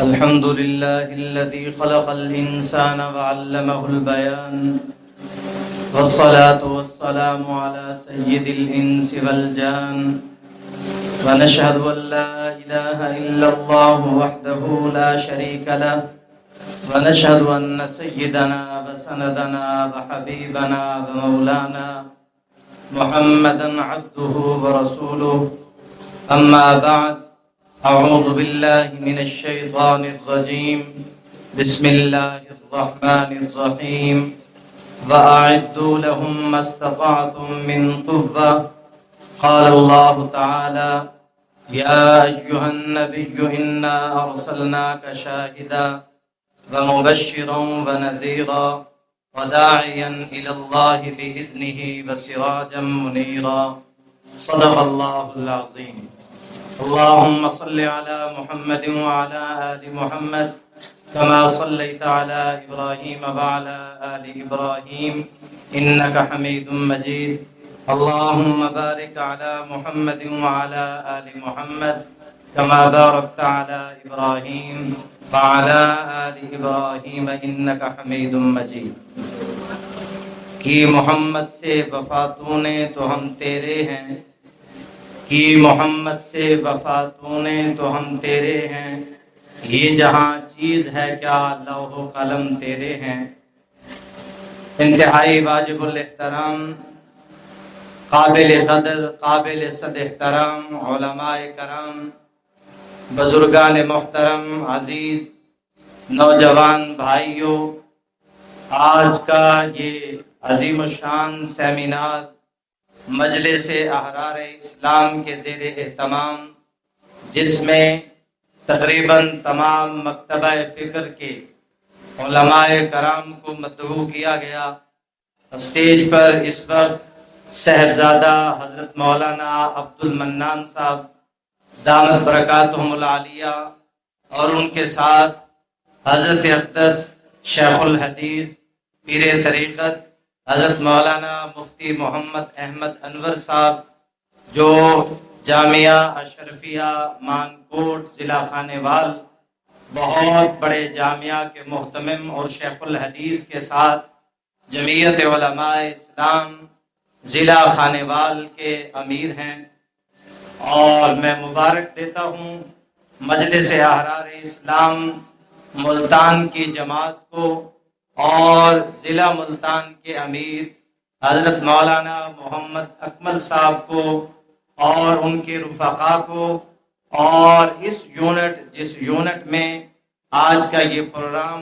الحمد لله الذي خلق الإنسان وعلمه البيان، والصلاة والسلام على سيد الإنس والجان، ونشهد أن لا إله إلا الله وحده لا شريك له، ونشهد أن سيدنا وسندنا وحبيبنا ومولانا محمدا عبده ورسوله. أما بعد، أعوذ بالله من الشيطان الرجيم. بسم الله الرحمن الرحيم. وأعدوا لهم ما استطعتم من قوة. قال الله تعالى: يا أيها النبي إنا أرسلناك شاهدا ومبشرا ونذيرا وداعيا إلى الله بإذنه وسراجا منيرا. صدق الله العظيم. اللهم صل على محمد وعلى آل محمد كما صليت على إبراهيم وعلى آل إبراهيم إنك حميد مجيد. اللهم بارك على محمد وعلى آل محمد كما باركت على إبراهيم وعلى آل إبراهيم إنك حميد مجيد. کہ محمد سے وفا تو نے تو ہم تیرے ہیں، کہ محمد سے وفا تو نے تو ہم تیرے ہیں، یہ جہاں چیز ہے کیا لوح و قلم تیرے ہیں. انتہائی واجب الاحترام، قابل قدر، قابل صد احترام علماء کرام، بزرگان محترم، عزیز نوجوان بھائیوں، آج کا یہ عظیم الشان سیمینار مجلس احرار اسلام کے زیر اہتمام، جس میں تقریباً تمام مکتبہ فکر کے علماء کرام کو مدعو کیا گیا. اسٹیج پر اس وقت صاحبزادہ حضرت مولانا عبد المنان صاحب دامت برکاتہم العالیہ اور ان کے ساتھ حضرت اقدس شیخ الحدیث پیر طریقت حضرت مولانا مفتی محمد احمد انور صاحب، جو جامعہ اشرفیہ مانکوٹ ضلع خانیوال بہت بڑے جامعہ کے محتمم اور شیخ الحدیث کے ساتھ جمعیت علماء اسلام ضلع خانیوال کے امیر ہیں. اور میں مبارک دیتا ہوں مجلس احرار اسلام ملتان کی جماعت کو اور ضلع ملتان کے امیر حضرت مولانا محمد اکمل صاحب کو اور ان کے رفقا کو، اور جس یونٹ میں آج کا یہ پروگرام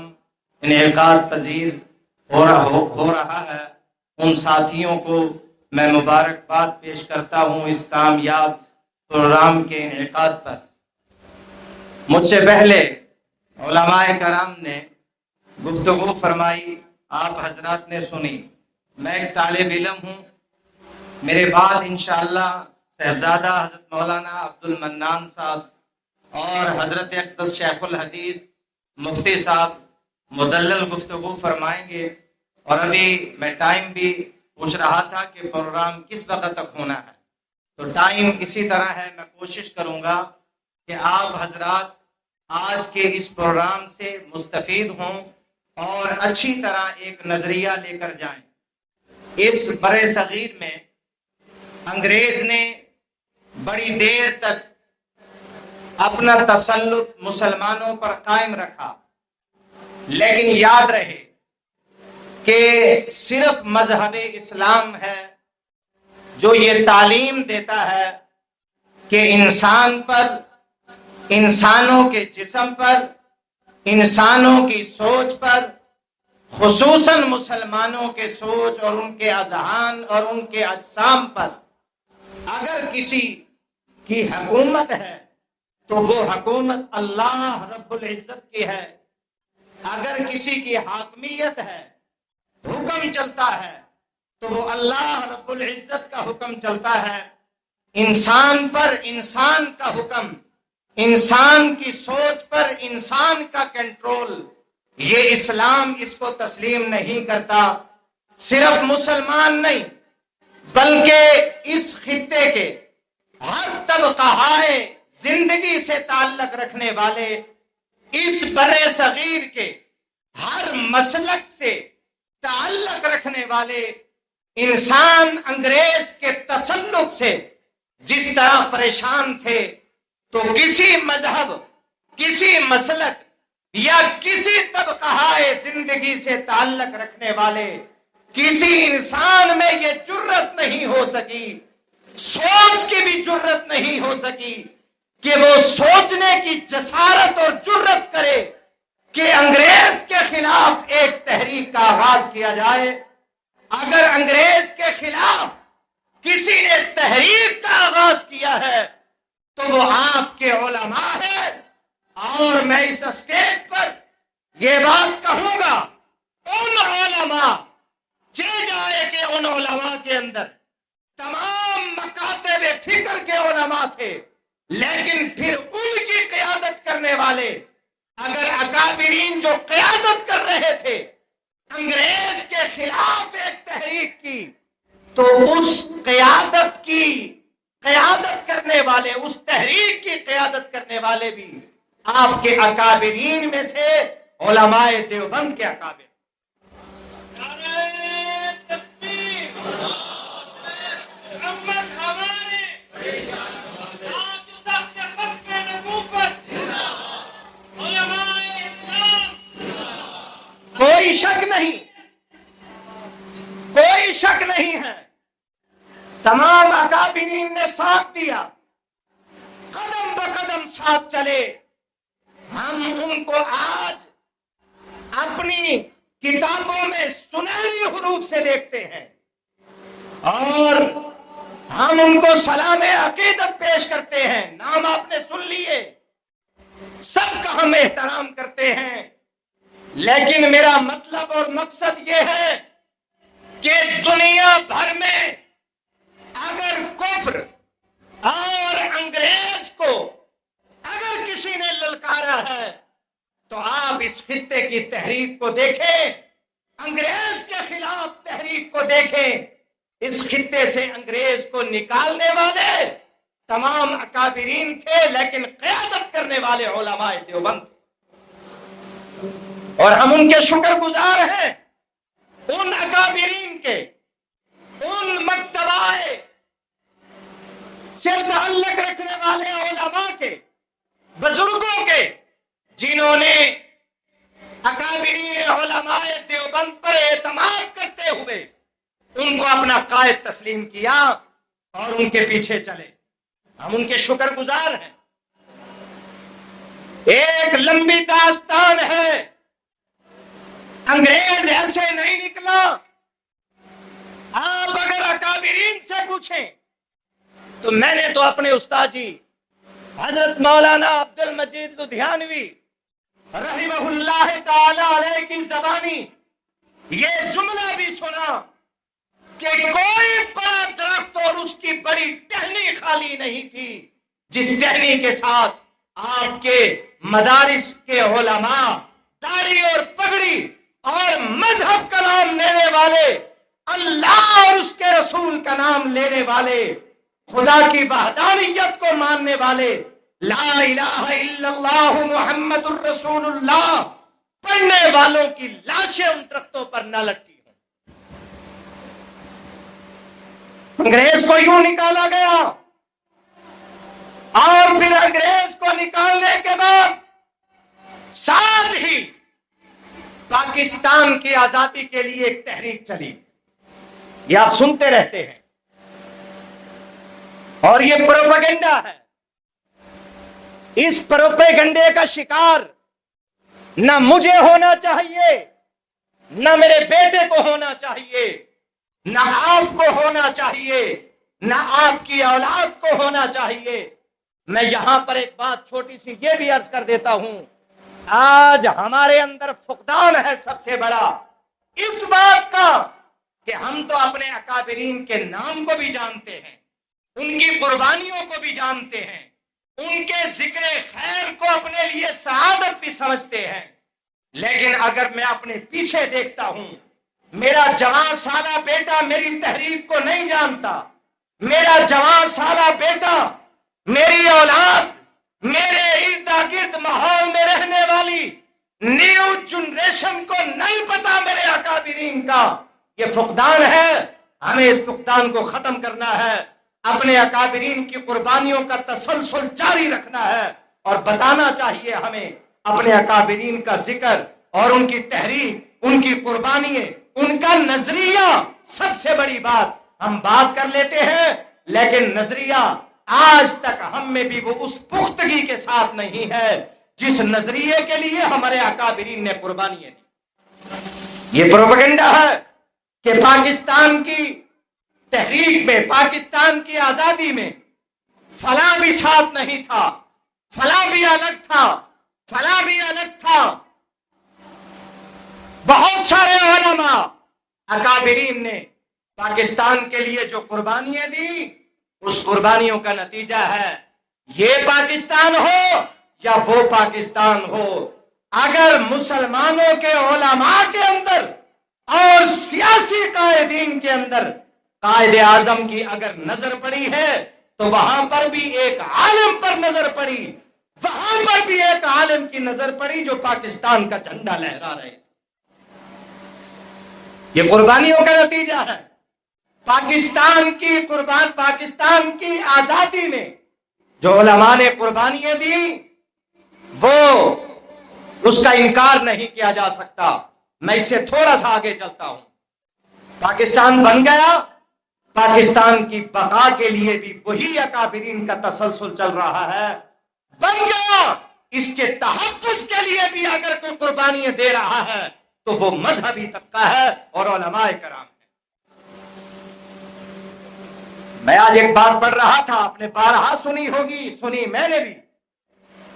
انعقاد پذیر ہو رہا ہے، ان ساتھیوں کو میں مبارکباد پیش کرتا ہوں اس کامیاب پروگرام کے انعقاد پر. مجھ سے پہلے علماء کرام نے گفتگو فرمائی، آپ حضرات نے سنی. میں ایک طالب علم ہوں. میرے بعد انشاءاللہ صاحبزادہ حضرت مولانا عبد المنان صاحب اور حضرت اقدس شیخ الحدیث مفتی صاحب مدلل گفتگو فرمائیں گے. اور ابھی میں ٹائم بھی پوچھ رہا تھا کہ پروگرام کس وقت تک ہونا ہے، تو ٹائم اسی طرح ہے. میں کوشش کروں گا کہ آپ حضرات آج کے اس پروگرام سے مستفید ہوں اور اچھی طرح ایک نظریہ لے کر جائیں. اس برے صغیر میں انگریز نے بڑی دیر تک اپنا تسلط مسلمانوں پر قائم رکھا، لیکن یاد رہے کہ صرف مذہب اسلام ہے جو یہ تعلیم دیتا ہے کہ انسان پر، انسانوں کے جسم پر، انسانوں کی سوچ پر، خصوصاً مسلمانوں کے سوچ اور ان کے اذہان اور ان کے اجسام پر اگر کسی کی حکومت ہے تو وہ حکومت اللہ رب العزت کی ہے. اگر کسی کی حاکمیت ہے، حکم چلتا ہے، تو وہ اللہ رب العزت کا حکم چلتا ہے. انسان پر انسان کا حکم، انسان کی سوچ پر انسان کا کنٹرول، یہ اسلام اس کو تسلیم نہیں کرتا. صرف مسلمان نہیں بلکہ اس خطے کے ہر طبقہ زندگی سے تعلق رکھنے والے اس بر صغیر کے ہر مسلک سے تعلق رکھنے والے انسان انگریز کے تسلط سے جس طرح پریشان تھے، تو کسی مذہب، کسی مسلک یا کسی طبقہ زندگی سے تعلق رکھنے والے کسی انسان میں یہ جرت نہیں ہو سکی، سوچ کی بھی جرت نہیں ہو سکی کہ وہ سوچنے کی جسارت اور جرت کرے کہ انگریز کے خلاف ایک تحریک کا آغاز کیا جائے۔ اگر انگریز کے خلاف کسی نے تحریک کا آغاز کیا ہے تو وہ آپ کے علماء ہیں، اور میں اس اسٹیج پر یہ بات کہوں گا، ان علماء جائے کہ ان علماء کے اندر تمام مکاتب فکر کے علماء تھے، لیکن پھر ان کی قیادت کرنے والے، اگر اکابرین جو قیادت کر رہے تھے انگریز کے خلاف ایک تحریک کی، تو اس قیادت کرنے والے، اس تحریک کی قیادت کرنے والے بھی آپ کے اکابرین میں سے علماء دیوبند کے اکابر۔ کوئی شک نہیں ہے، تمام اکابرین نے ساتھ دیا، قدم بقدم ساتھ چلے۔ ہم ان کو آج اپنی کتابوں میں سنہری حروف سے دیکھتے ہیں، اور ہم ان کو سلام عقیدت پیش کرتے ہیں۔ نام آپ نے سن لیے، سب کا ہم احترام کرتے ہیں، لیکن میرا مطلب اور مقصد یہ ہے کہ دنیا بھر میں اگر کفر اور انگریز کو اگر کسی نے للکارا ہے تو آپ اس خطے کی تحریک کو دیکھیں، انگریز کے خلاف تحریک کو دیکھیں۔ اس خطے سے انگریز کو نکالنے والے تمام اکابرین تھے، لیکن قیادت کرنے والے علماء دیوبند تھے، اور ہم ان کے شکر گزار ہیں، ان اکابرین کے، ان مکتبہ سے تعلق رکھنے والے علماء کے، بزرگوں کے، جنہوں نے اکابرین علماء دیوبند پر اعتماد کرتے ہوئے ان کو اپنا قائد تسلیم کیا اور ان کے پیچھے چلے۔ ہم ان کے شکر گزار ہیں۔ ایک لمبی داستان ہے، انگریز ایسے نہیں نکلا۔ آپ اگر اکابرین سے پوچھیں تو میں نے تو اپنے استاد جی حضرت مولانا عبد المجید لدھیانوی رحمہ اللہ تعالی علیہ کی زبانی یہ جملہ بھی سنا کہ کوئی بڑا درخت اور اس کی بڑی ٹہنی خالی نہیں تھی جس ٹہنی کے ساتھ آپ کے مدارس کے علماء داڑھی اور پگڑی اور مذہب کا نام لینے والے، اللہ اور اس کے رسول کا نام لینے والے، خدا کی وحدانیت کو ماننے والے، لا الہ الا اللہ محمد الرسول اللہ پڑھنے والوں کی لاشیں ان درختوں پر نہ لٹکی ہوں۔ انگریز کو یوں نکالا گیا، اور پھر انگریز کو نکالنے کے بعد ساتھ ہی پاکستان کی آزادی کے لیے ایک تحریک چلی۔ یہ آپ سنتے رہتے ہیں، اور یہ پروپیگنڈا ہے۔ اس پروپیگنڈے کا شکار نہ مجھے ہونا چاہیے، نہ میرے بیٹے کو ہونا چاہیے، نہ آپ کو ہونا چاہیے، نہ آپ کی اولاد کو ہونا چاہیے۔ میں یہاں پر ایک بات چھوٹی سی یہ بھی عرض کر دیتا ہوں، آج ہمارے اندر فقدان ہے سب سے بڑا اس بات کا کہ ہم تو اپنے اکابرین کے نام کو بھی جانتے ہیں، ان کی قربانیوں کو بھی جانتے ہیں، ان کے ذکر خیر کو اپنے لیے سعادت بھی سمجھتے ہیں، لیکن اگر میں اپنے پیچھے دیکھتا ہوں، میرا جوان سالہ بیٹا میری تحریک کو نہیں جانتا، میرا جوان سالہ بیٹا، میری اولاد میرے ارد گرد ماحول میں رہنے والی نیو جنریشن کو نہیں پتا میرے اکابرین کا یہ فقدان ہے. ہمیں اس فقدان کو ختم کرنا ہے، اپنے اکابرین کی قربانیوں کا تسلسل جاری رکھنا ہے، اور بتانا چاہیے ہمیں اپنے اکابرین کا ذکر اور ان کی تحریک، ان کی قربانیاں، ان کا نظریہ. سب سے بڑی بات، ہم بات کر لیتے ہیں لیکن نظریہ آج تک ہم میں بھی وہ اس پختگی کے ساتھ نہیں ہے جس نظریے کے لیے ہمارے اکابرین نے قربانیاں دی. یہ پروپیگنڈا ہے کہ پاکستان کی تحریک میں، پاکستان کی آزادی میں فلاں بھی ساتھ نہیں تھا، فلاں بھی الگ تھا، فلاں بھی الگ تھا. بہت سارے علماء اکابرین نے پاکستان کے لیے جو قربانیاں دی، اس قربانیوں کا نتیجہ ہے یہ پاکستان ہو یا وہ پاکستان ہو. اگر مسلمانوں کے علماء کے اندر اور سیاسی قائدین کے اندر قائد اعظم کی اگر نظر پڑی ہے تو وہاں پر بھی ایک عالم پر نظر پڑی، وہاں پر بھی ایک عالم کی نظر پڑی جو پاکستان کا جھنڈا لہرا رہے تھے. یہ قربانیوں کا نتیجہ ہے. پاکستان کی آزادی میں جو علماء نے قربانیاں دی وہ اس کا انکار نہیں کیا جا سکتا. میں اس سے تھوڑا سا آگے چلتا ہوں. پاکستان بن گیا، پاکستان کی بقا کے لیے بھی وہی اکابرین کا تسلسل چل رہا ہے. بن گیا، اس کے تحفظ کے لیے بھی اگر کوئی قربانیاں دے رہا ہے تو وہ مذہبی طبقہ ہے اور علماء کرام ہے. میں آج ایک بات پڑھ رہا تھا، آپ نے بارہا سنی ہوگی، سنی میں نے بھی،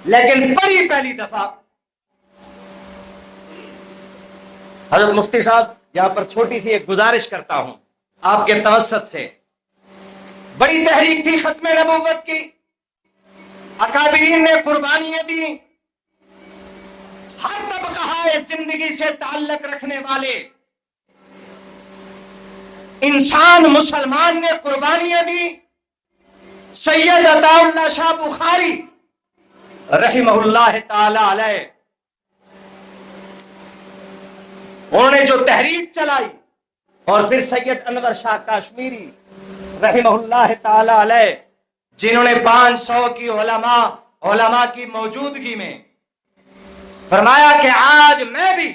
لیکن پڑھی پہلی دفعہ. حضرت مفتی صاحب، یہاں پر چھوٹی سی ایک گزارش کرتا ہوں آپ کے توسط سے. بڑی تحریک تھی ختم نبوت کی، اکابرین نے قربانیاں دی. ہر طبقہ زندگی سے تعلق رکھنے والے انسان مسلمان نے قربانیاں دی. سید عطا اللہ شاہ بخاری رحمہ اللہ تعالی علیہ، انہوں نے جو تحریک چلائی، اور پھر سید انور شاہ کاشمیری رحمہ اللہ تعالی علیہ، جنہوں نے 500 کی علماء کی موجودگی میں فرمایا کہ آج میں بھی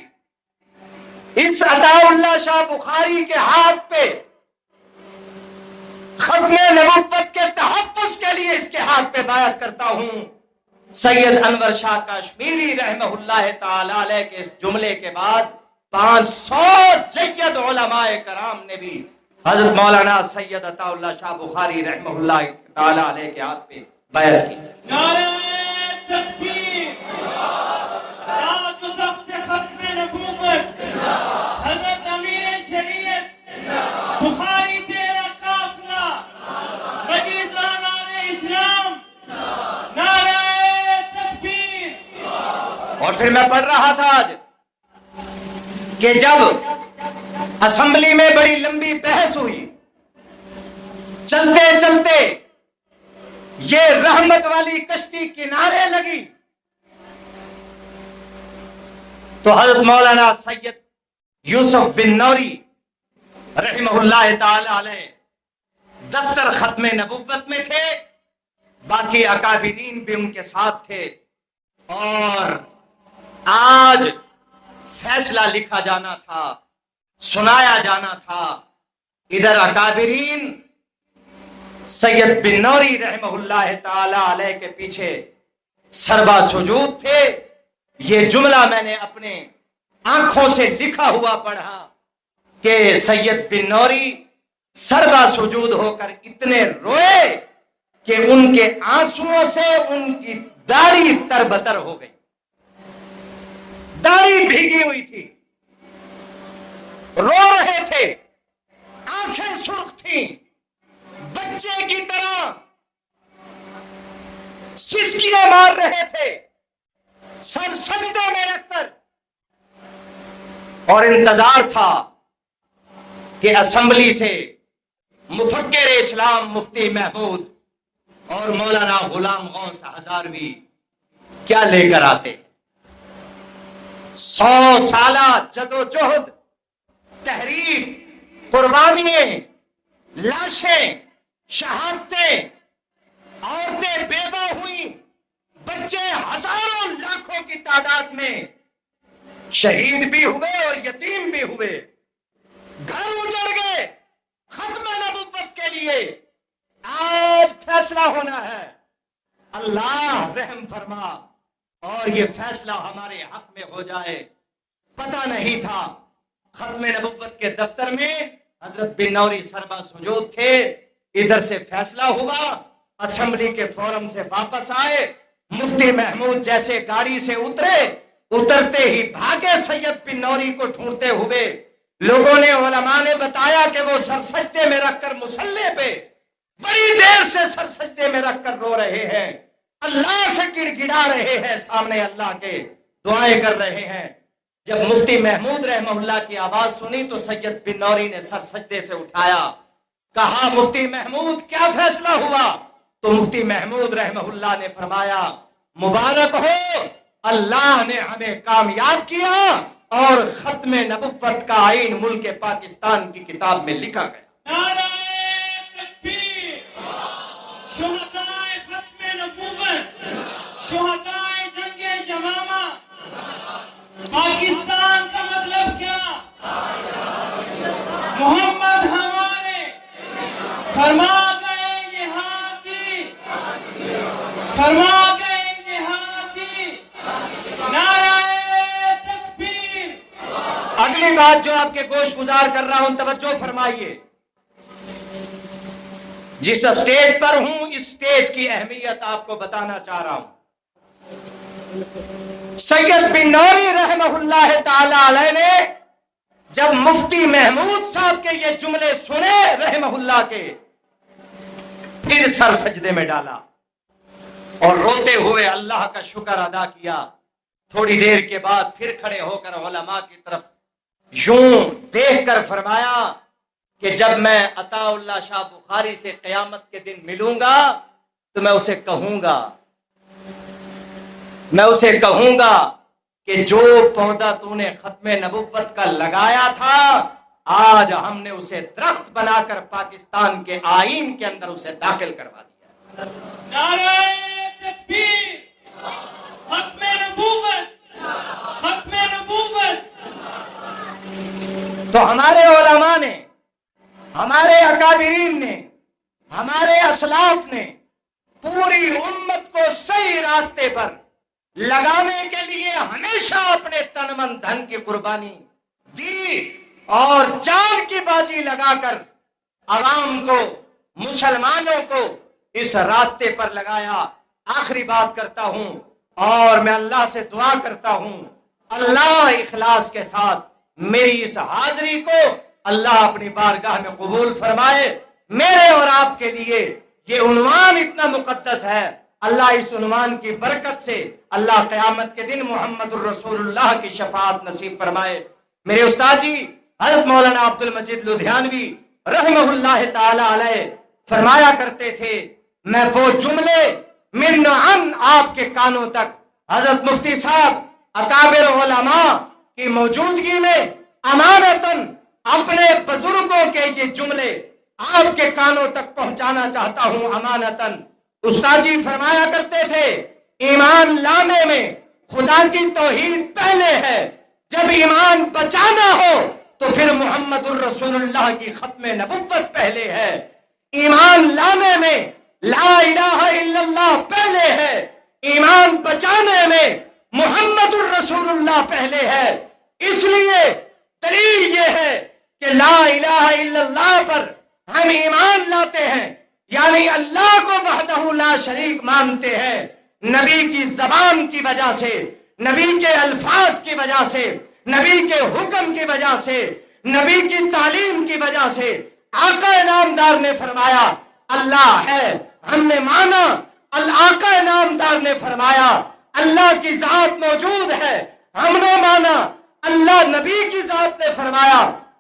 اس عطا اللہ شاہ بخاری کے ہاتھ پہ ختم نبوت کے تحفظ کے لیے اس کے ہاتھ پہ بیعت کرتا ہوں. سید انور شاہ کاشمیری رحمہ اللہ تعالی علیہ کے اس جملے کے بعد 500 جید علماء کرام نے بھی حضرت مولانا سید عطا اللہ شاہ بخاری رحمہ اللہ تعالی علیہ کے ہاتھ پہ بیعت کی. نعرہ تکبیر، تاج و تخت ختم نبوت، حضرت امیر شریعت بخاری تیرا قافلہ، مجلس آنان اسلام، نعرہ تکبیر. اور پھر میں پڑھ رہا تھا آج کہ جب اسمبلی میں بڑی لمبی بحث ہوئی، چلتے چلتے یہ رحمت والی کشتی کنارے لگی تو حضرت مولانا سید یوسف بن نوری رحمہ اللہ تعالی علیہ دفتر ختم نبوت میں تھے، باقی اکابرین بھی ان کے ساتھ تھے، اور آج فیصلہ لکھا جانا تھا، سنایا جانا تھا. ادھر اکابرین سید بن نوری رحمہ اللہ تعالی علیہ کے پیچھے سربا سجود تھے. یہ جملہ میں نے اپنے آنکھوں سے لکھا ہوا پڑھا کہ سید بن نوری سربا سجود ہو کر اتنے روئے کہ ان کے آنسوؤں سے ان کی داڑھی تربتر ہو گئی، داڑھی بھیگی ہوئی تھی، رو رہے تھے، آنکھیں سرخ تھیں، بچے کی طرح سسکیاں مار رہے تھے، سر سجدے میں رکھ کر، اور انتظار تھا کہ اسمبلی سے مفکر اسلام مفتی محمود اور مولانا غلام غوث ہزاروی کیا لے کر آتے؟ 100 سالہ جدوجہد، تحریک، قربانیاں، لاشیں، شہادتیں، عورتیں بیوہ ہوئی، بچے ہزاروں لاکھوں کی تعداد میں شہید بھی ہوئے اور یتیم بھی ہوئے، گھر اجڑ گئے ختم نبوت کے لیے۔ آج فیصلہ ہونا ہے، اللہ رحم فرما اور یہ فیصلہ ہمارے حق میں ہو جائے۔ پتہ نہیں تھا، ختم نبوت کے دفتر میں حضرت بن نوری سربراہ موجود تھے، ادھر سے فیصلہ ہوا، اسمبلی کے فورم سے واپس آئے، مفتی محمود جیسے گاڑی سے اترتے ہی بھاگے سید بن نوری کو ڈھونڈتے ہوئے۔ لوگوں نے، علماء نے بتایا کہ وہ سر سجدے میں رکھ کر مصلی پہ بڑی دیر سے سر سجدے میں رکھ کر رو رہے ہیں، اللہ سے گڑ گڑا رہے ہیں، سامنے اللہ کے دعائیں کر رہے ہیں۔ جب مفتی محمود رحمہ اللہ کی آواز سنی تو سید بن نوری نے سر سجدے سے اٹھایا، کہا مفتی محمود کیا فیصلہ ہوا؟ تو مفتی محمود رحمہ اللہ نے فرمایا مبارک ہو، اللہ نے ہمیں کامیاب کیا اور ختم نبوت کا آئین ملک پاکستان کی کتاب میں لکھا گیا۔ نعرہ تکبیر، شہدائے ختم نبوت، شہدائے جنگ یمامہ، پاکستان کا مطلب کیا؟ محمد ہمارے فرما گئے نہادی، فرما گئے نہادی، نعرہ تکبیر۔ اگلی بات جو آپ کے گوش گزار کر رہا ہوں توجہ فرمائیے، جس اسٹیج پر ہوں اس اسٹیج کی اہمیت آپ کو بتانا چاہ رہا ہوں۔ سید بن نوری رحمہ اللہ تعالی علیہ نے جب مفتی محمود صاحب کے یہ جملے سنے رحمہ اللہ کے، پھر سر سجدے میں ڈالا اور روتے ہوئے اللہ کا شکر ادا کیا۔ تھوڑی دیر کے بعد پھر کھڑے ہو کر علماء کی طرف یوں دیکھ کر فرمایا کہ جب میں عطا اللہ شاہ بخاری سے قیامت کے دن ملوں گا تو میں اسے کہوں گا کہ جو پودا تو نے ختم نبوت کا لگایا تھا، آج ہم نے اسے درخت بنا کر پاکستان کے آئین کے اندر اسے داخل کروا دیا۔ نعرہ تکبیر، ختم نبوت، ختم نبوت۔ تو ہمارے علماء نے، ہمارے اکابرین نے، ہمارے اسلاف نے پوری امت کو صحیح راستے پر لگانے کے لیے ہمیشہ اپنے تن من دھن کی قربانی دی اور جان کی بازی لگا کر عوام کو، مسلمانوں کو اس راستے پر لگایا۔ آخری بات کرتا ہوں اور میں اللہ سے دعا کرتا ہوں، اللہ اخلاص کے ساتھ میری اس حاضری کو اللہ اپنی بارگاہ میں قبول فرمائے۔ میرے اور آپ کے لیے یہ عنوان اتنا مقدس ہے، اللہ اس عنوان کی برکت سے اللہ قیامت کے دن محمد الرسول اللہ کی شفاعت نصیب فرمائے۔ میرے استاد جی حضرت مولانا عبد المجید لدھیانوی رحمہ اللہ تعالی علیہ فرمایا کرتے تھے، میں وہ جملے من عن آپ کے کانوں تک حضرت مفتی صاحب اکابر علماء کی موجودگی میں امانتاً اپنے بزرگوں کے یہ جملے آپ کے کانوں تک پہنچانا چاہتا ہوں امانتاً۔ استاد جی فرمایا کرتے تھے، ایمان لانے میں خدا کی توحید پہلے ہے، جب ایمان بچانا ہو تو پھر محمد الرسول اللہ کی ختم نبوت پہلے ہے۔ ایمان لانے میں لا الہ الا اللہ پہلے ہے، ایمان بچانے میں محمد الرسول اللہ پہلے ہے۔ اس لیے دلیل یہ ہے کہ لا الہ الا اللہ پر ہم ایمان لاتے ہیں، یعنی اللہ کو وحدہ لا شریک مانتے ہیں۔ نبی کی زبان کی وجہ سے، نبی کے الفاظ کی وجہ سے، نبی کے حکم کی وجہ سے، نبی کی تعلیم کی وجہ سے آقا انعامدار نے فرمایا اللہ ہے، ہم نے مانا۔ آقا انعامدار نے فرمایا اللہ کی ذات موجود ہے، ہم نے مانا۔ اللہ نبی کی ذات نے فرمایا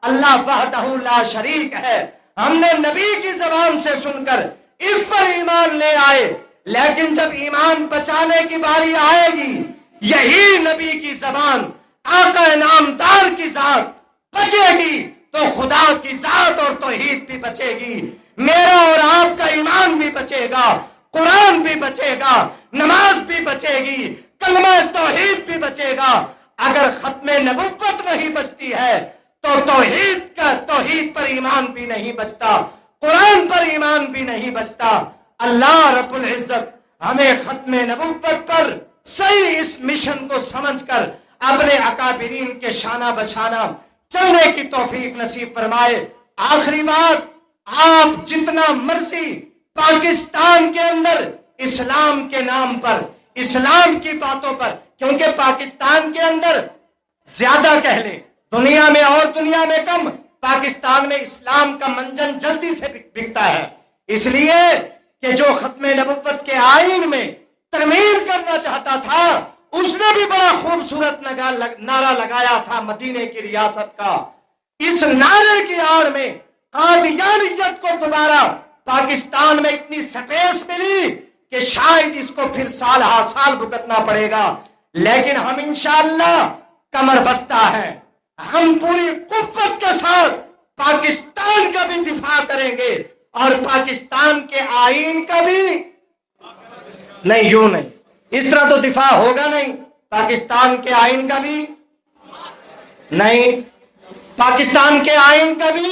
اللہ وحدہ لا شریک ہے، ہم نے نبی کی زبان سے سن کر اس پر ایمان لے آئے۔ لیکن جب ایمان بچانے کی باری آئے گی، یہی نبی کی زبان، آقا نامدار کی ذات بچے گی تو خدا کی ذات اور توحید بھی بچے گی، میرا اور آپ کا ایمان بھی بچے گا، قرآن بھی بچے گا، نماز بھی بچے گی، کلمہ توحید بھی بچے گا۔ اگر ختم نبوت نہیں بچتی ہے تو توحید پر ایمان بھی نہیں بچتا، قرآن پر ایمان بھی نہیں بچتا۔ اللہ رب العزت ہمیں ختم نبوت پر صحیح اس مشن کو سمجھ کر اپنے اکابرین کے شانہ بشانہ چلنے کی توفیق نصیب فرمائے۔ آخری بات، آپ جتنا مرضی پاکستان کے اندر اسلام کے نام پر، اسلام کی باتوں پر، کیونکہ پاکستان کے اندر زیادہ کہہ لیں، دنیا میں اور دنیا میں کم، پاکستان میں اسلام کا منجن جلدی سے بکتا ہے، اس لیے کہ جو ختم نبوت کے آئین میں ترمیم کرنا چاہتا تھا اس نے بھی بڑا خوبصورت نعرہ لگایا تھا مدینے کی ریاست کا۔ اس نعرے کی آڑ میں قادیانیت کو دوبارہ پاکستان میں اتنی سپیس ملی کہ شاید اس کو پھر سال ہا سال بھگتنا پڑے گا، لیکن ہم انشاءاللہ کمر بستہ ہیں، ہم پوری قوت کے ساتھ پاکستان کا بھی دفاع کریں گے اور پاکستان کے آئین کا بھی نہیں، یوں نہیں، اس طرح تو دفاع ہوگا نہیں، پاکستان کے آئین کا بھی نہیں، پاکستان کے آئین کا بھی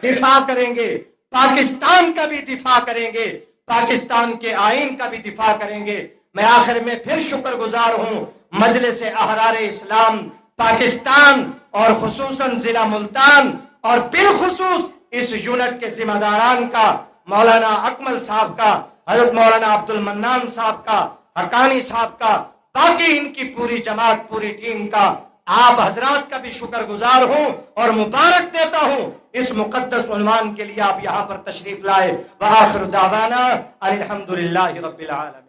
دفاع کریں گے، پاکستان کا بھی دفاع کریں گے، پاکستان کے آئین کا بھی دفاع کریں گے۔ میں آخر میں پھر شکر گزار ہوں مجلس احرار اسلام پاکستان اور خصوصاً ضلع ملتان اور بالخصوص اس یونٹ کے ذمہ داران کا، مولانا اکمل صاحب کا، حضرت مولانا عبد المنان صاحب کا، حقانی صاحب کا، باقی ان کی پوری جماعت، پوری ٹیم کا، آپ حضرات کا بھی شکر گزار ہوں اور مبارک دیتا ہوں اس مقدس عنوان کے لیے آپ یہاں پر تشریف لائے۔ وآخر دعوانا الحمدللہ رب العالمین۔